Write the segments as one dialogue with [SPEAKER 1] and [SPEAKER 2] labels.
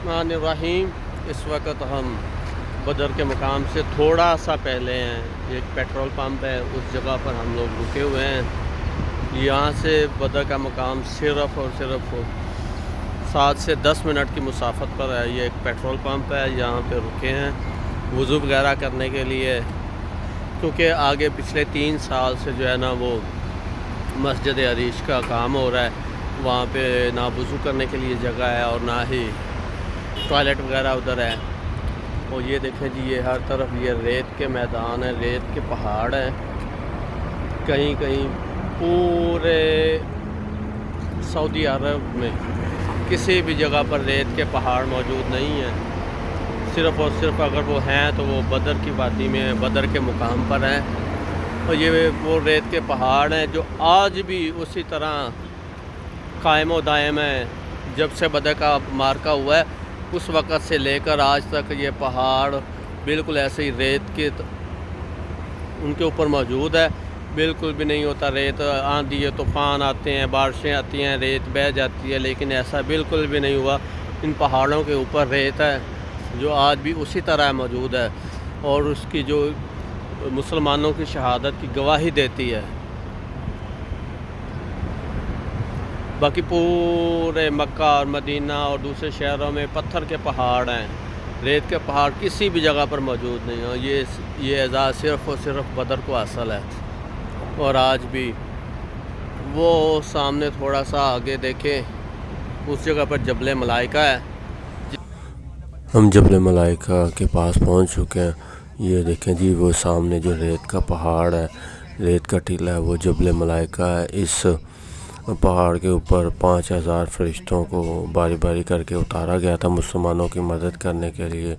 [SPEAKER 1] बिस्मिल्लाहिर्रहमानिर्रहीम। इस वक्त हम बदर के मुकाम से थोड़ा सा पहले हैं। एक पेट्रोल पंप है, उस जगह पर हम लोग रुके हुए हैं। यहाँ से बदर का मुकाम सिर्फ़ और सिर्फ 7 से 10 मिनट की मुसाफत पर है। ये एक पेट्रोल पंप है, यहाँ पे रुके हैं वज़ू वगैरह करने के लिए, क्योंकि आगे पिछले 3 साल से जो है ना वो मस्जिद अरीश का काम हो रहा है। वहाँ पे ना वज़ू करने के लिए जगह है और ना ही टॉयलेट वगैरह उधर है। और ये देखें जी, ये हर तरफ ये रेत के मैदान है, रेत के पहाड़ हैं। कहीं कहीं पूरे सऊदी अरब में किसी भी जगह पर रेत के पहाड़ मौजूद नहीं हैं। सिर्फ़ और सिर्फ अगर वो हैं तो वो बदर की वादी में, बदर के मुकाम पर हैं। और ये वो रेत के पहाड़ हैं जो आज भी उसी तरह कायम व दायम है। जब से बदर का मार्का हुआ है उस वक़्त से लेकर आज तक ये पहाड़ बिल्कुल ऐसे ही रेत के उनके ऊपर मौजूद है। बिल्कुल भी नहीं होता रेत, आंधी तूफ़ान आते हैं, बारिशें आती हैं, रेत बह जाती है, लेकिन ऐसा बिल्कुल भी नहीं हुआ। इन पहाड़ों के ऊपर रेत है जो आज भी उसी तरह मौजूद है और उसकी जो मुसलमानों की शहादत की गवाही देती है। बाकी पूरे मक्का और मदीना और दूसरे शहरों में पत्थर के पहाड़ हैं, रेत के पहाड़ किसी भी जगह पर मौजूद नहीं हो। ये एजाज़ सिर्फ़ और सिर्फ बदर को हासिल है। और आज भी वो सामने थोड़ा सा आगे देखें, उस जगह पर जबल मलाइका है।
[SPEAKER 2] हम जबल मलाइका के पास पहुंच चुके हैं। ये देखें जी, वो सामने जो रेत का पहाड़ है, रेत का टीला है, वो जबल मलाइका है। इस पहाड़ के ऊपर 5000 फरिश्तों को बारी बारी करके उतारा गया था मुसलमानों की मदद करने के लिए।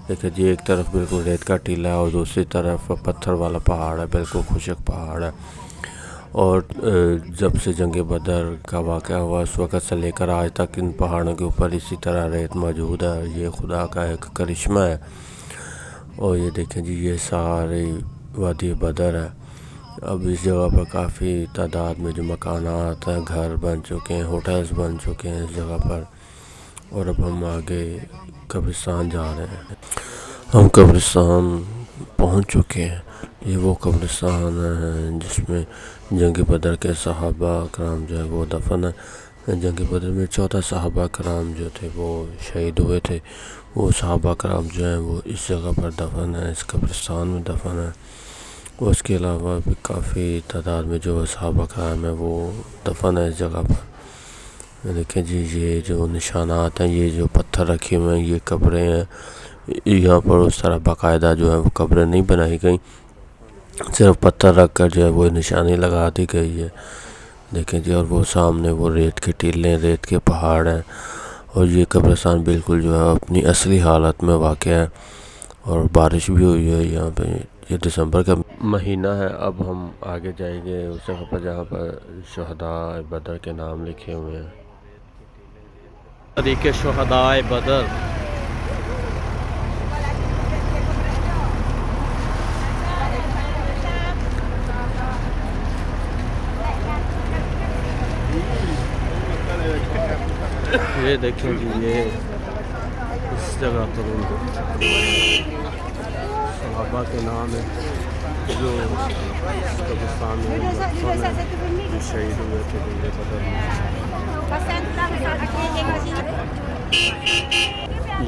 [SPEAKER 2] देखिए जी, एक तरफ बिल्कुल रेत का टीला है और दूसरी तरफ पत्थर वाला पहाड़ है, बिल्कुल खुशक पहाड़ है। और जब से जंग बदर का वाक़या हुआ उस वक़्त से लेकर आज तक इन पहाड़ों के ऊपर इसी तरह रेत मौजूद है। ये खुदा का एक करिश्मा है। और ये देखें जी, ये सारी वादी बदर है। अब इस जगह पर काफ़ी तादाद में जो मकानात हैं, घर बन चुके हैं, होटल्स बन चुके हैं इस जगह पर। और अब हम आगे कब्रिस्तान जा रहे हैं। हम कब्रिस्तान पहुंच चुके हैं। ये वो कब्रिस्तान है जिसमें जंग बदर के सहाबा कराम जो है वो दफन है। जंग बदर में 14 सहाबा कराम जो थे वो शहीद हुए थे। वो सहाबा कराम जो हैं वो इस जगह पर दफन है, इस कब्रिस्तान में दफन है। उसके अलावा भी काफ़ी तादाद में जो सहाबा कराम है वो दफन है इस जगह पर। देखें जी, ये जो निशानात हैं, ये जो पत्थर रखे हुए हैं, ये कब्रें हैं। यहाँ पर उस तरह बाकायदा जो है वो कब्रें नहीं बनाई गई, सिर्फ पत्थर रख कर जो है वो निशानी लगा दी गई है। देखें जी, और वो सामने वो रेत के टीले, रेत के पहाड़ हैं। और ये कब्रिस्तान बिल्कुल जो है अपनी असली हालत में वाक़ है। और बारिश भी हुई है यहाँ पे। ये दिसंबर का महीना है। अब हम आगे जाएंगे उस जगह पर जहाँ पर शहदाए बदर के नाम लिखे हुए हैं।
[SPEAKER 1] तरीके शहदाए बदर। ये देखें जी, ये इस जगह पर सहाबा के नाम है जो कब्रिस्तान में जो शहीद हुए थे जंग बदर में।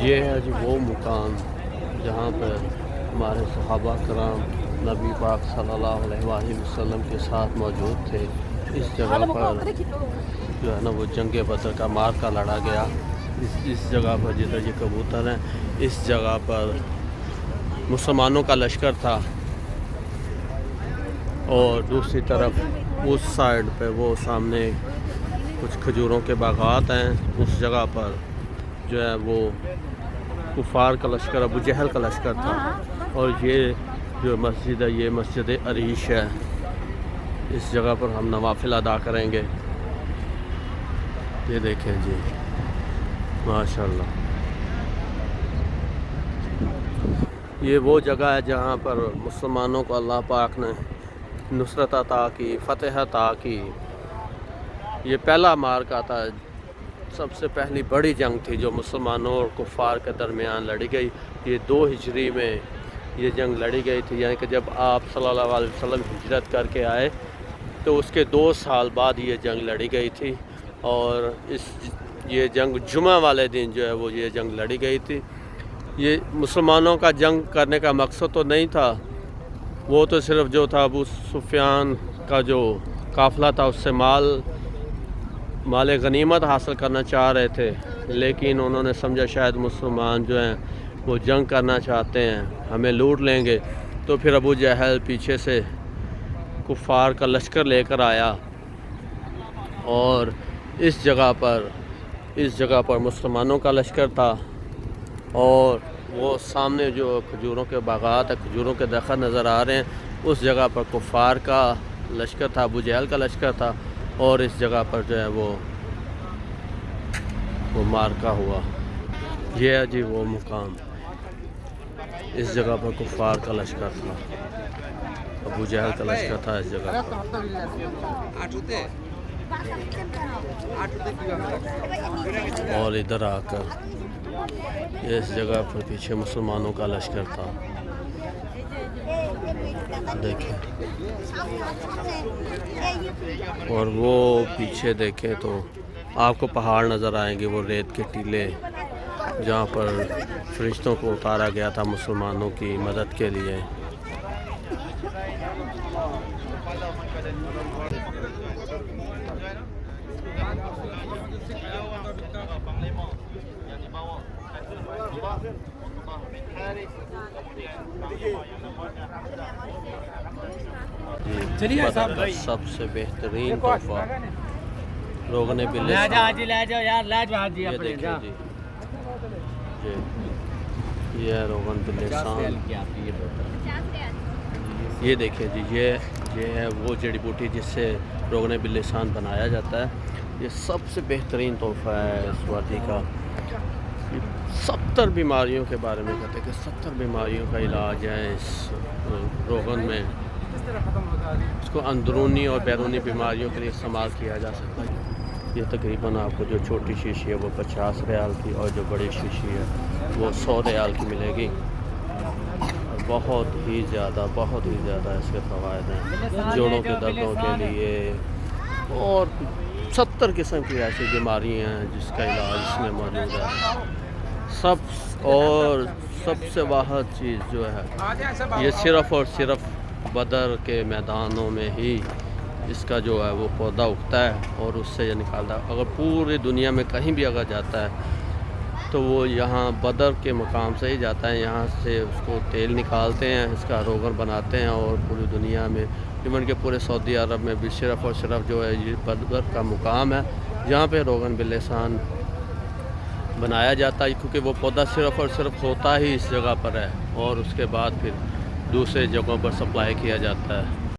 [SPEAKER 1] ये है जी वो मुकाम जहाँ पर हमारे सहाबा कराम नबी पाक सल्लल्लाहु अलैहि वसल्लम के साथ मौजूद थे। इस जगह पर जो है ना वो जंग बदर का मार्का लड़ा गया। इस जगह पर जिधर ये कबूतर हैं, इस जगह पर मुसलमानों का लश्कर था। और दूसरी तरफ उस साइड पे वो सामने कुछ खजूरों के बागात हैं। उस जगह पर जो है वो कुफार का लश्कर, अबू जहल का लश्कर था। और ये जो मस्जिद है, ये मस्जिद अरीश है। इस जगह पर हम नवाफिल अदा करेंगे। ये देखें जी, माशाल्लाह। ये वो जगह है जहाँ पर मुसलमानों को अल्लाह पाक ने नुसरत अता की, फ़तह अता की। ये पहला मार्का था सबसे पहली बड़ी जंग थी जो मुसलमानों और कुफ़ार के दरमियान लड़ी गई। ये 2 हिजरी में ये जंग लड़ी गई थी, यानी कि जब आप सल्लल्लाहु अलैहि वसल्लम हिजरत करके आए तो उसके 2 साल बाद ये जंग लड़ी गई थी। और ये जंग जुमा वाले दिन जो है वो ये जंग लड़ी गई थी। ये मुसलमानों का जंग करने का मकसद तो नहीं था, वो तो सिर्फ जो था अबू सुफियान का जो काफ़िला था उससे माल गनीमत हासिल करना चाह रहे थे, लेकिन उन्होंने समझा शायद मुसलमान जो हैं वो जंग करना चाहते हैं, हमें लूट लेंगे। तो फिर अबू जहल पीछे से कुफ़ार का लश्कर लेकर आया और इस जगह पर मुसलमानों का लश्कर था। और वो सामने जो खजूरों के बागात है, खजूरों के दरख्त नज़र आ रहे हैं, उस जगह पर कुफ़ार का लश्कर था, अबू जहल का लश्कर था। और इस जगह पर जो है वो मार्का हुआ। ये है जी वो मुकाम, इस जगह पर कुफ़ार का लश्कर था, अबू जहल का लश्कर था इस जगह पर। और इधर आकर इस जगह पर पीछे मुसलमानों का लश्कर था, देखें। और वो पीछे देखें तो आपको पहाड़ नज़र आएंगे, वो रेत के टीले जहाँ पर फरिश्तों को उतारा गया था मुसलमानों की मदद के लिए।
[SPEAKER 3] चलिए साहब भाई,
[SPEAKER 1] सबसे बेहतरीन तोहफा रोगन बिल्ले
[SPEAKER 3] ले जाओ यार, ले जाओ जी
[SPEAKER 1] ये
[SPEAKER 3] अपने
[SPEAKER 1] देखिए जी, ये है रोगन बिल्ले ये देखिए जी, ये है वो जड़ी बूटी जिससे रोगन बिल्लिसान बनाया जाता है। ये सबसे बेहतरीन तोहफा है इस वादी का। 70 बीमारियों के बारे में कहते हैं कि 70 बीमारियों का इलाज है इस रोगन में। इसको अंदरूनी और बैरूनी बीमारियों के लिए इस्तेमाल किया जा सकता है। ये तकरीबन आपको जो छोटी शीशी है वो 50 रियाल की और जो बड़ी शीशी है वो 100 रियाल की मिलेगी। बहुत ही ज़्यादा इसके फ़वाद हैं जोड़ों के दर्दों के लिए, और 70 किस्म की ऐसी बीमारियाँ हैं जिसका इलाज इसमें मौजूद है। और सबसे वाहिद चीज़ जो है ये सिर्फ़ और सिर्फ बदर के मैदानों में ही इसका जो है वो पौधा उगता है और उससे ये निकालता है। अगर पूरी दुनिया में कहीं भी अगर जाता है तो वो यहाँ बदर के मुकाम से ही जाता है। यहाँ से उसको तेल निकालते हैं, इसका रोगन बनाते हैं और पूरी दुनिया में, इवन के पूरे सऊदी अरब में भी सिर्फ़ और सिर्फ जो है ये बदर का मुकाम है जहाँ पे रोगन बिल्लिसान बनाया जाता है, क्योंकि वो पौधा सिर्फ़ और सिर्फ होता ही इस जगह पर है और उसके बाद फिर दूसरे जगहों पर सप्लाई किया जाता है।